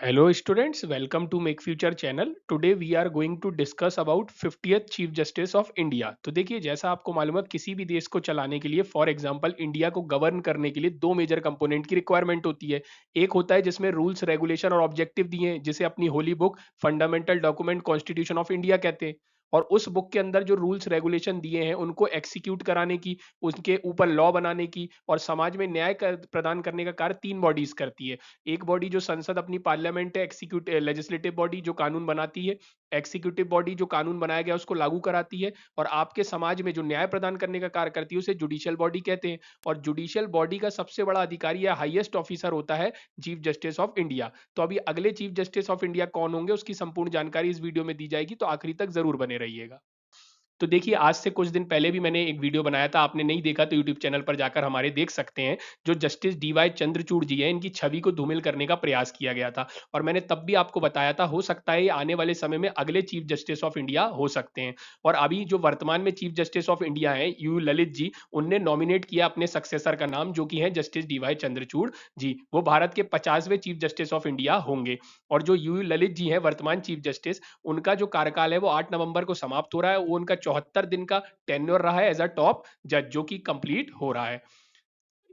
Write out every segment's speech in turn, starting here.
Hello students, welcome to Make Future channel. Today we are going to discuss about 50th chief justice of India. तो देखिए, जैसा आपको मालूम है, किसी भी देश को चलाने के लिए, फॉर एग्जांपल इंडिया को गवर्न करने के लिए दो मेजर कंपोनेंट की रिक्वायरमेंट होती है। एक होता है जिसमें रूल्स, रेगुलेशन और ऑब्जेक्टिव दिए हैं, जिसे अपनी Holi book fundamental document constitution of India कहते हैं। और उस बुक के अंदर जो रूल्स रेगुलेशन दिए हैं उनको एक्सिक्यूट कराने की, उसके ऊपर लॉ बनाने की और समाज में न्याय प्रदान करने का कार्य तीन बॉडीज करती है। एक बॉडी जो संसद अपनी पार्लियामेंट है, एग्जीक्यूटिव लेजिस्लेटिव बॉडी जो कानून बनाती है, एग्जीक्यूटिव बॉडी जो कानून बनाया गया उसको लागू कराती है, और आपके समाज में जो न्याय प्रदान करने का कार्य करती है उसे जुडिशियल बॉडी कहते हैं। और जुडिशियल बॉडी का सबसे बड़ा अधिकारी या हाईएस्ट ऑफिसर होता है चीफ जस्टिस ऑफ इंडिया। तो अभी अगले चीफ जस्टिस ऑफ इंडिया कौन होंगे उसकी संपूर्ण जानकारी इस वीडियो में दी जाएगी, तो आखिरी तक जरूर बने रहिएगा। तो देखिए, आज से कुछ दिन पहले भी मैंने एक वीडियो बनाया था, आपने नहीं देखा तो यूट्यूब चैनल पर जाकर हमारे देख सकते हैं। जो जस्टिस डीवाई चंद्रचूड़ जी हैं, इनकी छवि को धूमिल करने का प्रयास किया गया था। और मैंने तब भी आपको बताया था, हो सकता है ये आने वाले समय में अगले चीफ जस्टिस ऑफ इंडिया हो सकते हैं। और अभी जो वर्तमान में चीफ जस्टिस ऑफ इंडिया हैं, यू ललित जी, उनने नॉमिनेट किया अपने सक्सेसर का नाम, जो कि है जस्टिस डीवाई चंद्रचूड़ जी। वो भारत के 50वें चीफ जस्टिस ऑफ इंडिया होंगे। और जो यू ललित जी हैं वर्तमान चीफ जस्टिस, उनका जो कार्यकाल है वो 8 नवंबर को समाप्त हो रहा है। वो उनका 74 दिन का टेन्योर रहा है एज अ टॉप जज, जो कि कंप्लीट हो रहा है।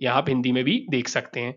यहाँ आप हिंदी में भी देख सकते हैं।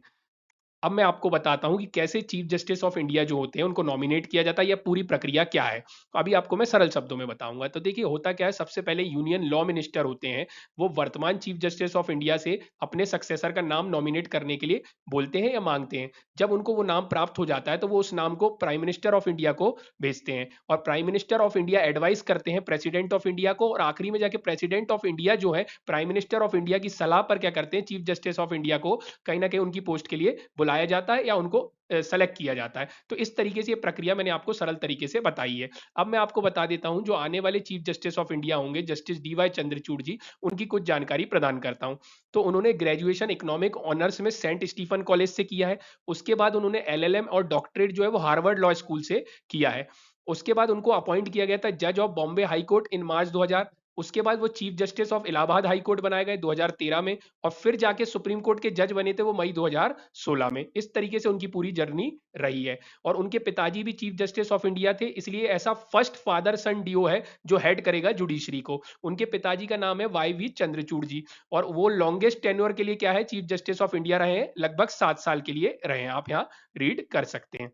अब मैं आपको बताता हूं कि कैसे चीफ जस्टिस ऑफ इंडिया जो होते हैं उनको नॉमिनेट किया जाता है, या पूरी प्रक्रिया क्या है। तो अभी आपको मैं सरल शब्दों में बताऊंगा। तो देखिए, होता क्या है, सबसे पहले यूनियन लॉ मिनिस्टर होते हैं, वो वर्तमान चीफ जस्टिस ऑफ इंडिया से अपने सक्सेसर का नाम नॉमिनेट करने के लिए बोलते हैं या मांगते हैं। जब उनको वो नाम प्राप्त हो जाता है तो वो उस नाम को प्राइम मिनिस्टर ऑफ इंडिया को भेजते हैं, और prime minister of India advice करते हैं प्रेसिडेंट ऑफ इंडिया को, और आखिरी में जाके प्रेसिडेंट ऑफ इंडिया जो है प्राइम मिनिस्टर ऑफ इंडिया की सलाह पर क्या करते हैं, चीफ जस्टिस ऑफ इंडिया को कहीं ना कहीं उनकी पोस्ट के लिए बुलाया जाता है या उनको सेलेक्ट किया जाता है। तो इस तरीके से ये प्रक्रिया मैंने आपको सरल तरीके से बताई है। अब मैं आपको बता देता हूं, जो आने वाले चीफ जस्टिस ऑफ इंडिया होंगे जस्टिस डीवाई चंद्रचूड़ जी, उनकी कुछ जानकारी प्रदान करता हूं। तो उन्होंने ग्रेजुएशन इकोनॉमिक ऑनर्स में सेंट स्टीफन कॉलेज से किया है। उसके बाद उन्होंने एलएलएम और डॉक्टरेट जो है वो हार्वर्ड लॉ स्कूल से किया है। उसके बाद उनको अपॉइंट किया गया था जज ऑफ बॉम्बे हाई कोर्ट इन मार्च 2000। उसके बाद वो chief justice of Allahabad high court बनाए गए 2013 में, और फिर जाके सुप्रीम कोर्ट के जज बने थे वो मई 2016 में। इस तरीके से उनकी पूरी जर्नी रही है। और उनके पिताजी भी चीफ जस्टिस ऑफ इंडिया थे, इसलिए ऐसा फर्स्ट फादर सन डियो है जो हेड करेगा जुडिशरी को। उनके पिताजी का नाम है वाई वी चंद्रचूड़ जी, और वो लॉन्गेस्ट टेन्योर के लिए क्या है, चीफ जस्टिस ऑफ इंडिया रहे हैं, लगभग 7 साल के लिए रहे हैं। आप यहाँ रीड कर सकते हैं।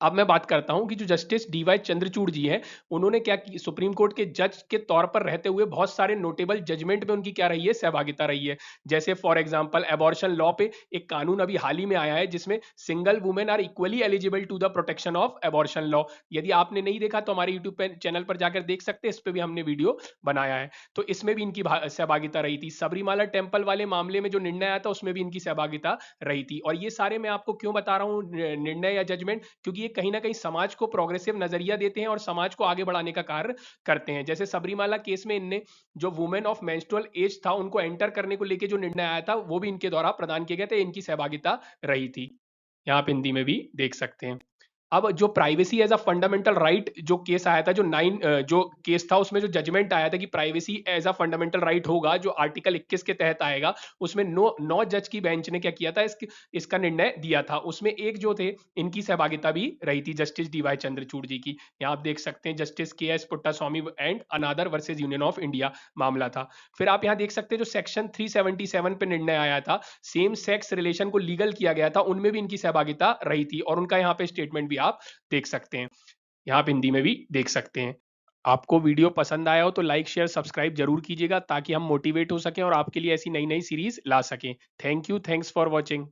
अब मैं बात करता हूं कि जो जस्टिस डीवाई चंद्रचूड़ जी हैं, उन्होंने क्या की, सुप्रीम कोर्ट के जज के तौर पर रहते हुए बहुत सारे नोटेबल जजमेंट में उनकी क्या रही है, सहभागिता रही है। जैसे फॉर एग्जांपल एबॉर्शन लॉ पे एक कानून अभी हाल ही में आया है, जिसमें single women are equally eligible to the protection of abortion law. यदि आपने नहीं देखा तो हमारे यूट्यूब चैनल पर जाकर देख सकते हैं, इस पर भी हमने वीडियो बनाया है। तो इसमें भी इनकी सहभागिता रही थी। सबरीमाला टेम्पल वाले मामले में जो निर्णय आया था उसमें भी इनकी सहभागिता रही थी। और ये सारे मैं आपको क्यों बता रहा हूँ निर्णय या जजमेंट, क्योंकि ये कहीं ना कहीं समाज को प्रोग्रेसिव नजरिया देते हैं और समाज को आगे बढ़ाने का कार्य करते हैं। जैसे सबरीमाला केस में इनने जो वुमेन ऑफ मेंस्ट्रुअल एज था उनको एंटर करने को लेकर जो निर्णय आया था वो भी इनके द्वारा प्रदान किए गए थे, इनकी सहभागिता रही थी। यहाँ आप हिंदी में भी देख सकते हैं। अब जो privacy as a fundamental right जो केस आया था, जो केस था उसमें जो जजमेंट आया था कि privacy as a fundamental right होगा, जो आर्टिकल 21 के तहत आएगा, उसमें 9 जज की बेंच ने क्या किया था, इसका निर्णय दिया था। उसमें एक जो थे, इनकी सहभागिता भी रही थी, जस्टिस डीवाई चंद्रचूड़ जी की। यहाँ आप देख सकते हैं, जस्टिस के S Puttaswamy and another versus union of India मामला था। फिर आप यहाँ देख सकते हैं जो सेक्शन 377 पे निर्णय आया था, सेम सेक्स रिलेशन को लीगल किया गया था, उनमें भी इनकी सहभागिता रही थी, और उनका यहाँ पे स्टेटमेंट भी आप देख सकते हैं। यहाँ आप हिंदी में भी देख सकते हैं। आपको वीडियो पसंद आया हो तो लाइक शेयर सब्सक्राइब जरूर कीजिएगा, ताकि हम मोटिवेट हो सकें और आपके लिए ऐसी नई नई सीरीज ला सकें। Thank you, thanks for watching.